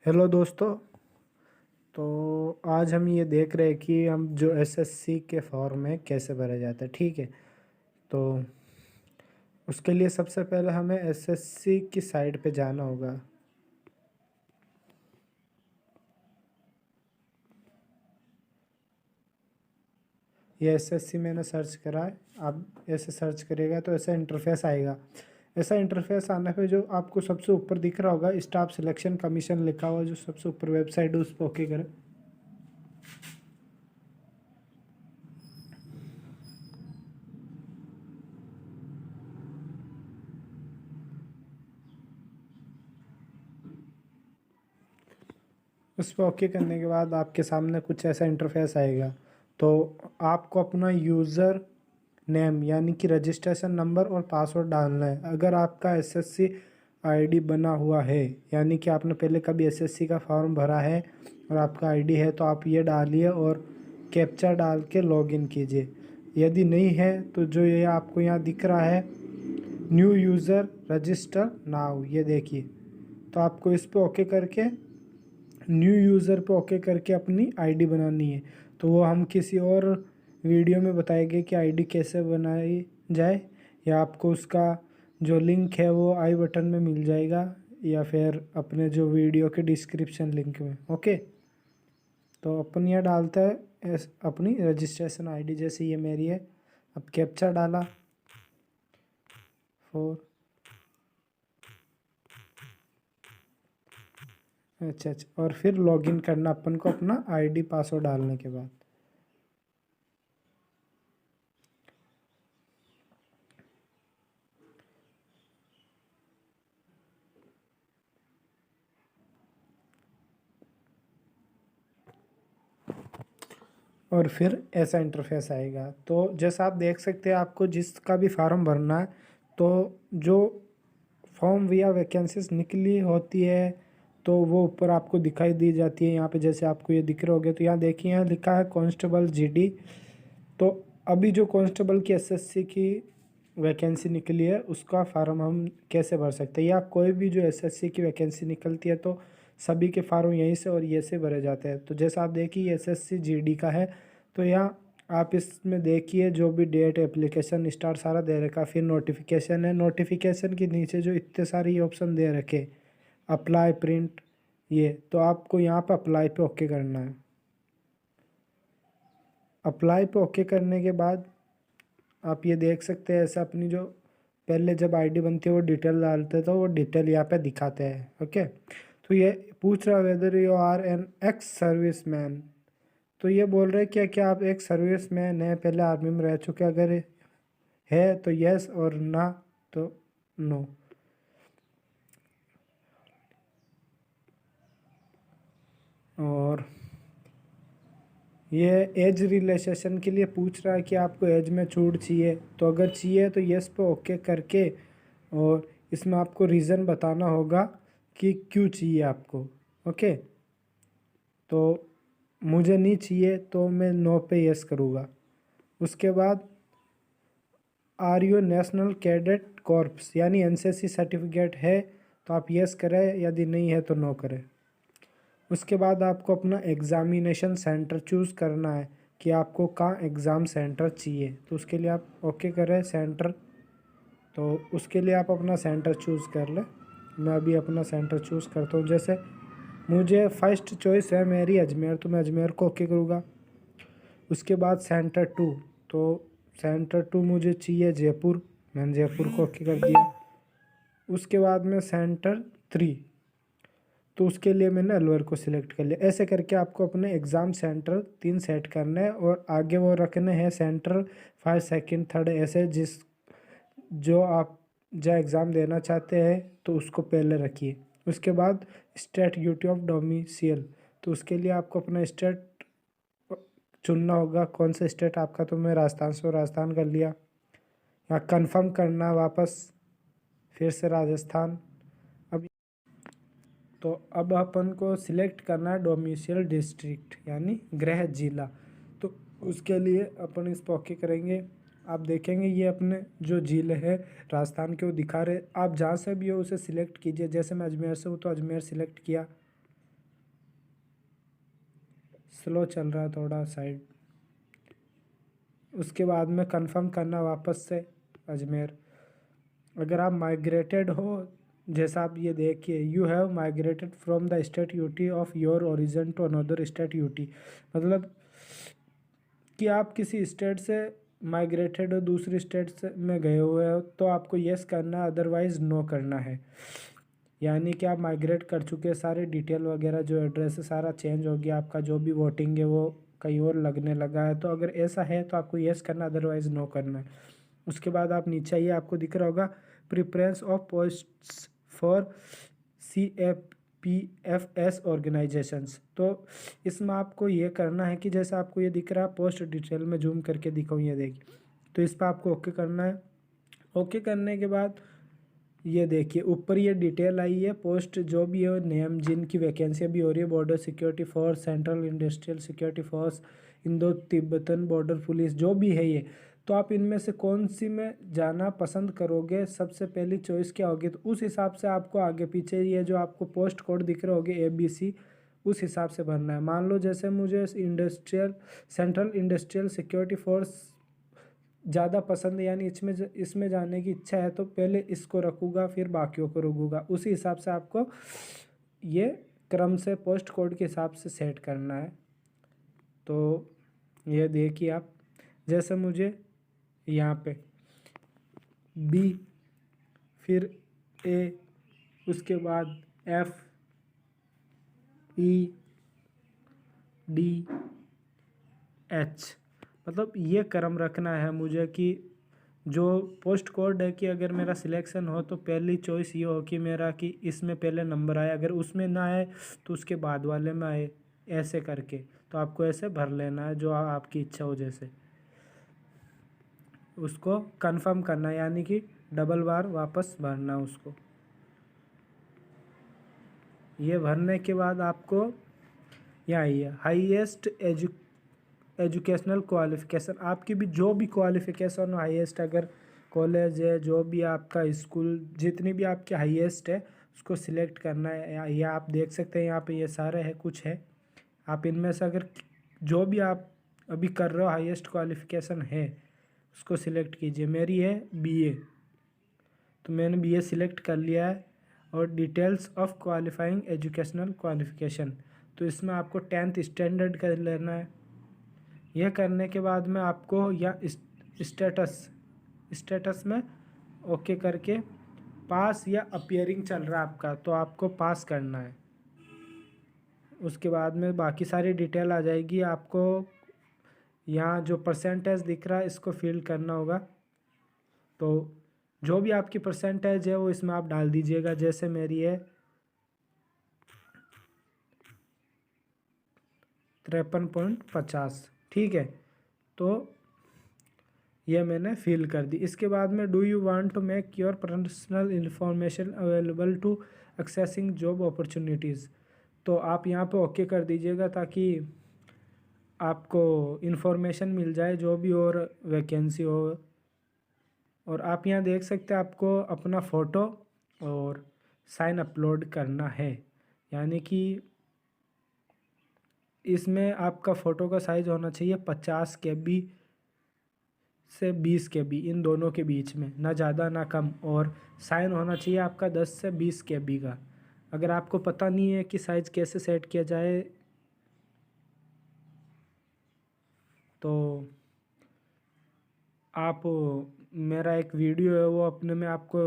Hello दोस्तों। तो आज हम ये देख रहे हैं कि हम जो एसएससी के फॉर्म है कैसे भरे जाते हैं। ठीक है। तो उसके लिए सबसे पहले हमें एसएससी की साइट पे जाना होगा। ये एसएससी मैंने सर्च करा है। आप ऐसे सर्च करिएगा तो ऐसा इंटरफेस आएगा। ऐसा इंटरफेस आने पे जो आपको सबसे ऊपर दिख रहा होगा स्टाफ सिलेक्शन कमीशन लिखा हुआ, जो सबसे ऊपर वेबसाइट है उस पर ओके करें। उस पर ओके करने के बाद आपके सामने कुछ ऐसा इंटरफेस आएगा। तो आपको अपना यूज़र नेम यानी कि रजिस्ट्रेशन नंबर और पासवर्ड डालना है। अगर आपका एसएससी आईडी बना हुआ है, यानी कि आपने पहले कभी एसएससी का फॉर्म भरा है और आपका आईडी है, तो आप ये डालिए और कैप्चा डाल के लॉगिन कीजिए। यदि नहीं है तो जो ये आपको यहाँ दिख रहा है न्यू यूज़र रजिस्टर नाउ, ये देखिए। तो आपको इस पर ओके करके न्यू यूज़र पे ओके करके अपनी आईडी बनानी है। तो वो हम किसी और वीडियो में बताएंगे कि आईडी कैसे बनाई जाए, या आपको उसका जो लिंक है वो आई बटन में मिल जाएगा या फिर अपने जो वीडियो के डिस्क्रिप्शन लिंक में। ओके। तो अपन यह डालता है अपनी रजिस्ट्रेशन आईडी, जैसे ये मेरी है। अब कैप्चा डाला 4। अच्छा, और फिर लॉगिन करना अपन को अपना आईडी पासवर्ड डालने के बाद। और फिर ऐसा इंटरफेस आएगा। तो जैसा आप देख सकते हैं, आपको जिसका भी फार्म भरना है, तो जो फॉर्म या वैकेंसीज निकली होती है तो वो ऊपर आपको दिखाई दी जाती है। यहाँ पे जैसे आपको ये दिख रहे होगे, तो यहाँ देखिए, यहाँ लिखा है कांस्टेबल जीडी। तो अभी जो कांस्टेबल की एसएससी की वैकेंसी निकली है उसका फार्म हम कैसे भर सकते हैं, या कोई भी जो एसएससी की वैकेंसी निकलती है तो सभी के फार्म यहीं से और ये से भरे जाते हैं। तो जैसा आप देखिए एसएससी जीडी का है, तो यहाँ आप इसमें देखिए जो भी डेट, एप्लीकेशन स्टार्ट सारा दे रखा। फिर नोटिफिकेशन है, नोटिफिकेशन के नीचे जो इतने सारे ये ऑप्शन दे रखे, अप्लाई, प्रिंट, ये तो आपको यहाँ पे अप्लाई पे ओके करना है। अप्लाई पे ओके करने के बाद आप ये देख सकते हैं, ऐसा अपनी जो पहले जब आईडी बनती है वो डिटेल डालते हैं, तो वो डिटेल यहाँ पे दिखाते हैं। ओके। तो ये पूछ रहा है whether you are an ex service man. तो ये बोल रहे हैं क्या क्या आप एक सर्विस मैन है, पहले आर्मी में रह चुके, अगर है तो यस और ना तो नो। और ये एज रिलैक्सेशन के लिए पूछ रहा है कि आपको एज में छूट चाहिए, तो अगर चाहिए तो यस पे ओके करके, और इसमें आपको रीज़न बताना होगा कि क्यों चाहिए आपको। ओके। तो मुझे नहीं चाहिए तो मैं नो पे यस करूँगा। उसके बाद are you national cadet corps यानी एनसीसी सर्टिफिकेट है तो आप यस करें, यदि नहीं है तो नो करें। उसके बाद आपको अपना एग्ज़ामिनेशन सेंटर चूज़ करना है कि आपको कहाँ एग्ज़ाम सेंटर चाहिए, तो उसके लिए आप ओके करें सेंटर। तो उसके लिए आप अपना सेंटर चूज़ कर लें। मैं अभी अपना सेंटर चूज़ करता हूँ। जैसे मुझे फर्स्ट चॉइस है मेरी अजमेर, तो मैं अजमेर को ओके करूँगा। उसके बाद सेंटर 2, तो सेंटर 2 मुझे चाहिए जयपुर, मैंने जयपुर को ओके कर दिया। उसके बाद में सेंटर 3, तो उसके लिए मैंने अलवर को सिलेक्ट कर लिया। ऐसे करके आपको अपने एग्ज़ाम सेंटर 3 सेट करने हैं और आगे वो रखने हैं सेंटर 5, सेकंड, थर्ड, ऐसे जिस जो आप जो एग्ज़ाम देना चाहते हैं तो उसको पहले रखिए। उसके बाद स्टेट ड्यूटी ऑफ डोमिसाइल, तो उसके लिए आपको अपना स्टेट चुनना होगा, कौन सा स्टेट आपका। तो मैं राजस्थान से राजस्थान कर लिया। यहाँ कंफर्म करना वापस, फिर से राजस्थान। अब तो अब अपन को सिलेक्ट करना है डोमिसाइल डिस्ट्रिक्ट यानी गृह जिला। तो उसके लिए अपन इस पर ओके करेंगे। आप देखेंगे ये अपने जो जिले है राजस्थान के वो दिखा रहे। आप जहाँ से भी हो उसे सिलेक्ट कीजिए। जैसे मैं अजमेर से हूँ तो अजमेर सिलेक्ट किया। स्लो चल रहा है थोड़ा साइड। उसके बाद में कंफर्म करना वापस से अजमेर। अगर आप माइग्रेटेड हो, जैसा आप ये देखिए, you have migrated from the state UT of your origin to another state UT, मतलब कि आप किसी स्टेट से माइग्रेटेड हो, दूसरी स्टेट से में गए हुए हो तो आपको येस करना है, अदरवाइज़ नो करना है। यानी कि आप माइग्रेट कर चुके हैं, सारे डिटेल वगैरह जो एड्रेस है सारा चेंज हो गया, आपका जो भी वोटिंग है वो कहीं और लगने लगा है, तो अगर ऐसा है तो आपको येस करना, अदरवाइज़ नो करना है। उसके बाद आप नीचे आइए, आपको दिख रहा होगा preference of posts for CAPFS organisations. तो इसमें आपको ये करना है कि जैसे आपको ये दिख रहा है, पोस्ट डिटेल में जूम करके दिखाऊँ, ये देखिए, तो इस पर आपको ओके करना है। ओके करने के बाद ये देखिए ऊपर ये डिटेल आई है, पोस्ट जो भी है नेम, जिनकी वैकेंसी भी हो रही है, border security force, central industrial security force, Indo Tibetan border police, जो भी है ये। तो आप इनमें से कौन सी में जाना पसंद करोगे, सबसे पहली चॉइस क्या होगी, तो उस हिसाब से आपको आगे पीछे ये जो आपको पोस्ट कोड दिख रहे होगे ABC, उस हिसाब से भरना है। मान लो जैसे मुझे सेंट्रल इंडस्ट्रियल सिक्योरिटी फोर्स ज़्यादा पसंद है, यानी इसमें जाने की इच्छा है, तो पहले इसको रखूँगा फिर बाकियों को रखूँगा। उसी हिसाब से आपको ये क्रम से पोस्ट कोड के हिसाब से सेट करना है। तो ये देखिए आप, जैसे मुझे यहाँ पे B, फिर A, उसके बाद F, E, D, H, मतलब ये क्रम रखना है मुझे कि जो पोस्ट कोड है कि अगर मेरा सिलेक्शन हो तो पहली चॉइस ये हो कि मेरा कि इसमें पहले नंबर आए, अगर उसमें ना आए तो उसके बाद वाले में आए, ऐसे करके। तो आपको ऐसे भर लेना है जो आपकी इच्छा हो, जैसे उसको कंफर्म करना, यानी कि डबल बार वापस भरना उसको। ये भरने के बाद आपको यहाँ आइए, हाईएस्ट एजुकेशनल क्वालिफिकेशन, आपकी भी जो भी क्वालिफिकेशन हो हाईएस्ट, अगर कॉलेज है, जो भी आपका स्कूल, जितनी भी आपकी हाईएस्ट है उसको सिलेक्ट करना है। या आप देख सकते हैं यहाँ पे ये सारे है, कुछ है, आप इनमें से अगर जो भी आप अभी कर रहे हो हाईएस्ट क्वालिफिकेशन है उसको सिलेक्ट कीजिए। मेरी है BA, तो मैंने BA सिलेक्ट कर लिया है। और details of qualifying educational qualification, तो इसमें आपको 10th स्टैंडर्ड कर लेना है। यह करने के बाद में आपको या स्टेटस में ओके करके पास या अपियरिंग चल रहा है आपका, तो आपको पास करना है। उसके बाद में बाकी सारी डिटेल आ जाएगी। आपको यहाँ जो परसेंटेज दिख रहा है इसको फिल करना होगा, तो जो भी आपकी परसेंटेज है वो इसमें आप डाल दीजिएगा। जैसे मेरी है 53.50, ठीक है, तो ये मैंने फिल कर दी। इसके बाद में do you want to make your personal information available to accessing job opportunities, तो आप यहाँ पे ओके कर दीजिएगा ताकि आपको इन्फॉर्मेशन मिल जाए जो भी और वैकेंसी हो। और आप यहाँ देख सकते हैं आपको अपना फ़ोटो और साइन अपलोड करना है, यानी कि इसमें आपका फ़ोटो का साइज़ होना चाहिए 50 KB से 20 KB, इन दोनों के बीच में, ना ज़्यादा ना कम। और साइन होना चाहिए आपका 10 से 20 KB का। अगर आपको पता नहीं है कि साइज़ कैसे सेट किया जाए तो आप, मेरा एक वीडियो है वो अपने में आपको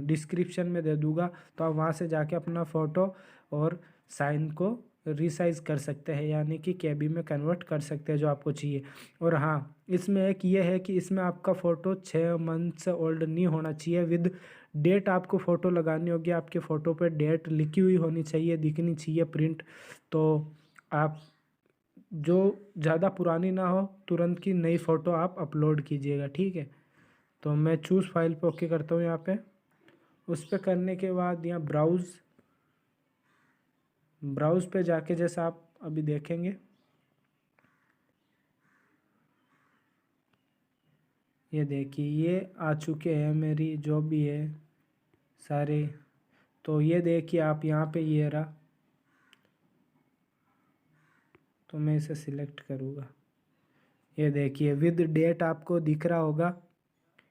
डिस्क्रिप्शन में दे दूँगा, तो आप वहाँ से जाके अपना फ़ोटो और साइन को रीसाइज़ कर सकते हैं, यानी कि KB में कन्वर्ट कर सकते हैं जो आपको चाहिए। और हाँ, इसमें एक ये है कि इसमें आपका फ़ोटो 6 मंथ से ओल्ड नहीं होना चाहिए, विद डेट आपको फ़ोटो लगानी होगी। आपके फ़ोटो पे डेट लिखी हुई होनी चाहिए, दिखनी चाहिए प्रिंट। तो आप जो ज़्यादा पुरानी ना हो, तुरंत की नई फ़ोटो आप अपलोड कीजिएगा, ठीक है। तो मैं चूज़ फाइल पे ओके करता हूँ यहाँ पे। उस पर करने के बाद यहाँ ब्राउज़ पे जाके जैसा आप अभी देखेंगे, ये देखिए ये आ चुके हैं मेरी जो भी है सारे। तो ये देखिए आप यहाँ पे, ये रहा, तो मैं इसे सिलेक्ट करूँगा। ये देखिए विद डेट आपको दिख रहा होगा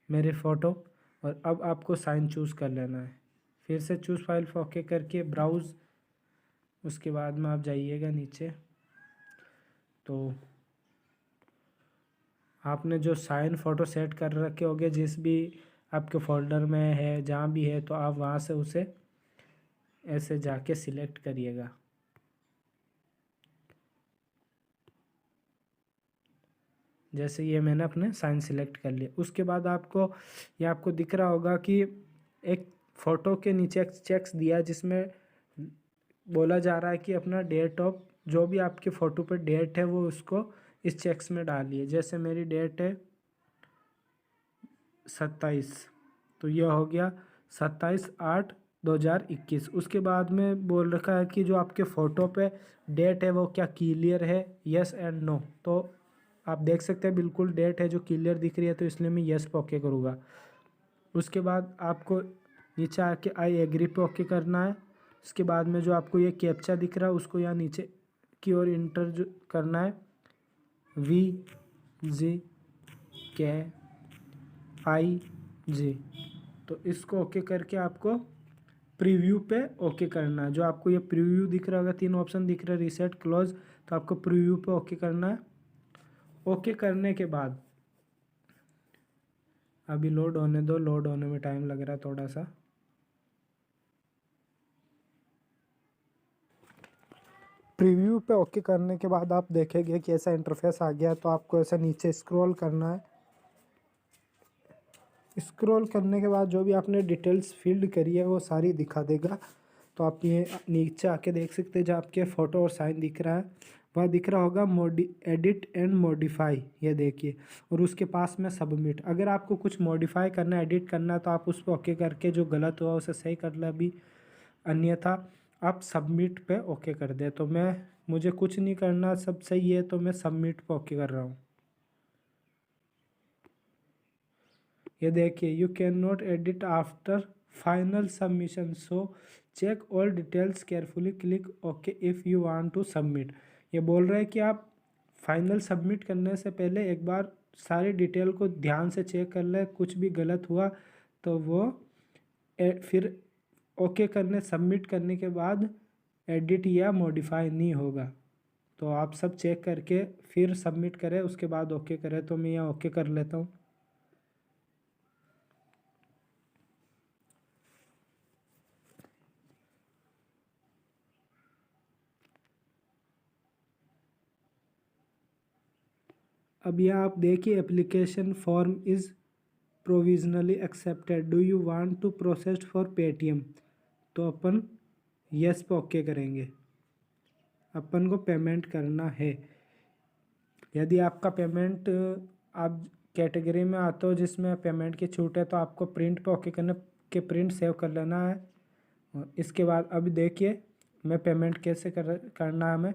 मेरे फ़ोटो। और अब आपको साइन चूज़ कर लेना है। फिर से चूज़ फाइल पर ओके करके ब्राउज़, उसके बाद में आप जाइएगा नीचे। तो आपने जो साइन फ़ोटो सेट कर रखे होंगे जिस भी आपके फ़ोल्डर में है, जहाँ भी है, तो आप वहाँ से उसे ऐसे जाके सिलेक्ट करिएगा। जैसे ये मैंने अपने साइन सिलेक्ट कर लिया। उसके बाद आपको ये आपको दिख रहा होगा कि एक फ़ोटो के नीचे एक चेक्स दिया जिसमें बोला जा रहा है कि अपना डेट ऑफ, जो भी आपके फ़ोटो पर डेट है वो उसको इस चेक्स में डालिए। जैसे मेरी डेट है 27, तो ये हो गया 27/8/2021। उसके बाद में बोल रखा है कि जो आपके फ़ोटो पे डेट है वो क्या क्लियर है, यस एंड नो। तो आप देख सकते हैं बिल्कुल डेट है जो क्लियर दिख रही है, तो इसलिए मैं यस पे ओके करूँगा। उसके बाद आपको नीचे आके आई एग्री पे ओके करना है। उसके बाद में जो आपको ये कैप्चा दिख रहा है उसको यहाँ नीचे की ओर इंटर जो करना है, VGKIG। तो इसको ओके करके आपको प्रीव्यू पे ओके करना है। जो आपको ये प्रीव्यू दिख रहा होगा, 3 ऑप्शन दिख रहा है, रीसेट, क्लोज, तो आपको प्रीव्यू पे ओके करना है। ओके करने के बाद अभी लोड होने दो, लोड होने में टाइम लग रहा है थोड़ा सा। प्रीव्यू पे ओके करने के बाद आप देखेंगे कि ऐसा इंटरफेस आ गया। तो आपको ऐसा नीचे स्क्रॉल करना है। स्क्रॉल करने के बाद जो भी आपने डिटेल्स फील्ड करी है वो सारी दिखा देगा। तो आप ये नीचे आके देख सकते हैं जो आपके फ़ोटो और साइन दिख रहा है, वह दिख रहा होगा एडिट एंड मॉडिफाई, ये देखिए। और उसके पास में सबमिट। अगर आपको कुछ मॉडिफाई करना है, एडिट करना है, तो आप उस पर ओके करके जो गलत हुआ उसे सही कर ले अभी, अन्यथा आप सबमिट पे ओके कर दे। तो मुझे कुछ नहीं करना, सब सही है, तो मैं सबमिट पे ओके कर रहा हूँ। ये देखिए you can not edit after final submission, so check all details carefully, click okay if you want to submit. ये बोल रहा है कि आप फाइनल सबमिट करने से पहले एक बार सारी डिटेल को ध्यान से चेक कर ले, कुछ भी गलत हुआ तो वो फिर ओके करने, सबमिट करने के बाद एडिट या मॉडिफाई नहीं होगा। तो आप सब चेक करके फिर सबमिट करें, उसके बाद ओके करें। तो मैं यहाँ ओके कर लेता हूँ। अब यहाँ आप देखिए application form is provisionally accepted, do you want to processed for Paytm. तो अपन यस पे ओके करेंगे। अपन को पेमेंट करना है। यदि आपका पेमेंट आप कैटेगरी में आते हो जिसमें पेमेंट की छूट है, तो आपको प्रिंट पे ओके करने के प्रिंट सेव कर लेना है। और इसके बाद अब देखिए मैं पेमेंट कैसे करना है हमें।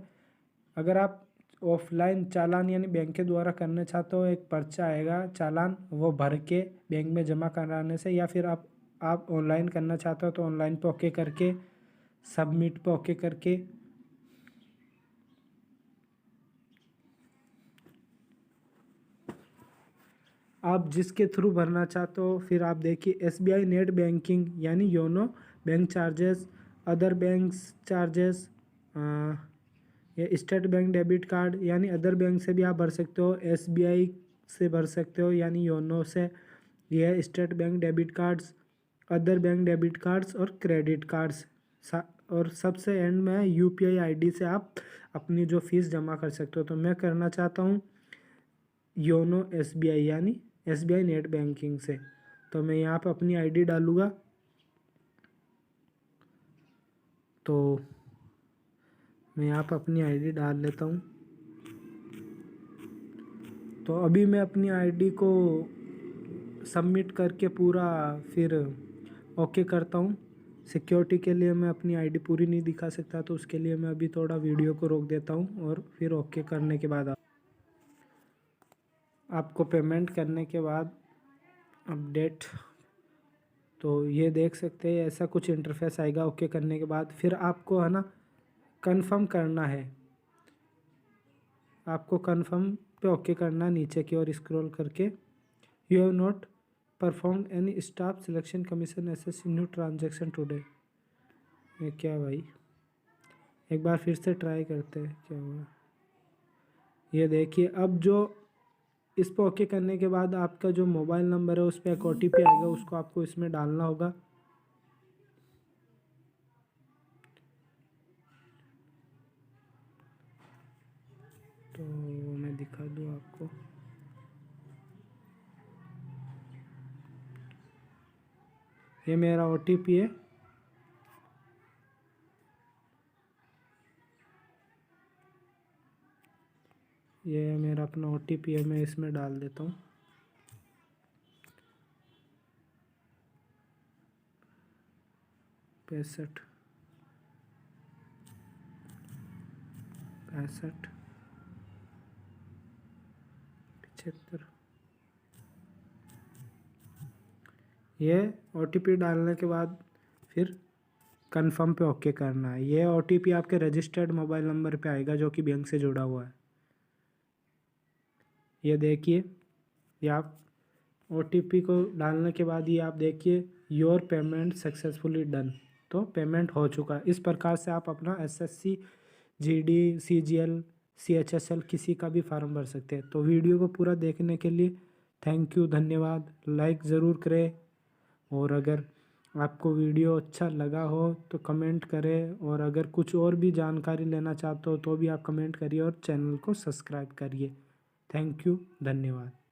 अगर आप ऑफलाइन चालान यानी बैंक के द्वारा करना चाहते हो, एक पर्चा आएगा चालान, वो भर के बैंक में जमा कराने से, या फिर आप ऑनलाइन करना चाहते हो तो ऑनलाइन पे ओके करके सबमिट पे ओके करके आप जिसके थ्रू भरना चाहते हो। फिर आप देखिए SBI नेट बैंकिंग यानी YONO bank charges, other banks charges, ये स्टेट बैंक डेबिट कार्ड यानी अदर बैंक से भी आप भर सकते हो, SBI से भर सकते हो यानी योनो से, यह state bank debit cards, other bank debit cards और क्रेडिट कार्ड्स। और सबसे एंड में UPI ID से आप अपनी जो फीस जमा कर सकते हो। तो मैं करना चाहता हूँ योनो SBI यानी SBI नेट बैंकिंग से। तो मैं यहाँ पर अपनी ID डालूँगा। तो मैं यहाँ पर अपनी ID डाल लेता हूँ। तो अभी मैं अपनी ID को सबमिट करके पूरा फिर ओके करता हूँ। सिक्योरिटी के लिए मैं अपनी ID पूरी नहीं दिखा सकता, तो उसके लिए मैं अभी थोड़ा वीडियो को रोक देता हूँ और फिर ओके करने के बाद आपको पेमेंट करने के बाद अपडेट, तो ये देख सकते हैं ऐसा कुछ इंटरफेस आएगा। ओके करने के बाद फिर आपको है ना कंफर्म करना है। आपको कन्फर्म पे ओके करना, नीचे की ओर स्क्रॉल करके। You have not perform any staff selection commission SSC new transaction today. ये क्या भाई, एक बार फिर से ट्राई करते हैं क्या हुआ। ये देखिए, अब जो इस पर ओके करने के बाद आपका जो मोबाइल नंबर है उस पर एक OTP आएगा, उसको आपको इसमें डालना होगा। तो मैं दिखा दूँ आपको। ये मेरा OTP है। ये मेरा अपना OTP है, मैं इसमें डाल देता हूँ। पैंसठ 75। ये OTP डालने के बाद फिर कन्फर्म पे ओके करना है। ये OTP आपके रजिस्टर्ड मोबाइल नंबर पे आएगा जो कि बैंक से जुड़ा हुआ है। ये देखिए, ये आप OTP को डालने के बाद ये आप देखिए योर पेमेंट सक्सेसफुली डन, तो पेमेंट हो चुका है। इस प्रकार से आप अपना SSC GD CGL CHSL किसी का भी फॉर्म भर सकते हैं। तो वीडियो को पूरा देखने के लिए थैंक यू, धन्यवाद। लाइक ज़रूर करें, और अगर आपको वीडियो अच्छा लगा हो तो कमेंट करें, और अगर कुछ और भी जानकारी लेना चाहते हो तो भी आप कमेंट करिए और चैनल को सब्सक्राइब करिए। थैंक यू, धन्यवाद।